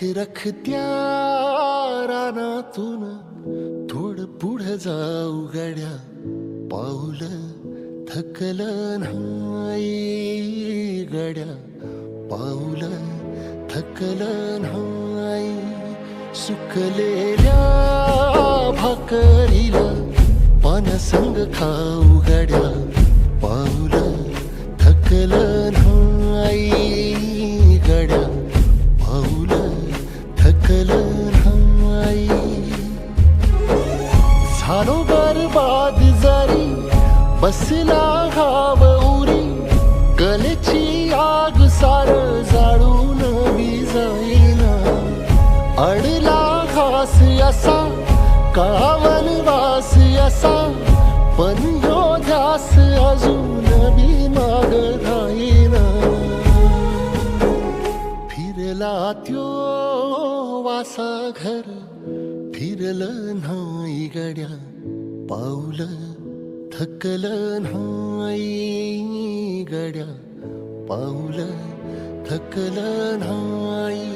रखरखत्या रानातून थोडं पुढं जाऊ गड्या, पाऊल थकलं नाही गड्या, पाऊल थकलं नाही. सुकलेल्या भाकरीला पानसंग खाऊ गड्या, पाऊल थकलं नाही गड्या, पाऊल थकलं नाही. झालो बरबाद जरी बसला घाव उरी, कलेची आग सार जाळून विजाईना. अडला घास असा काळा वनवास असा, पण ह्यो ध्यास अजून बी माग राहीना. फिरला त्यो वासा घर फिरलं नाही गड्या, पाऊल थकलं नाही गड्या, पाऊल थकलं नाही.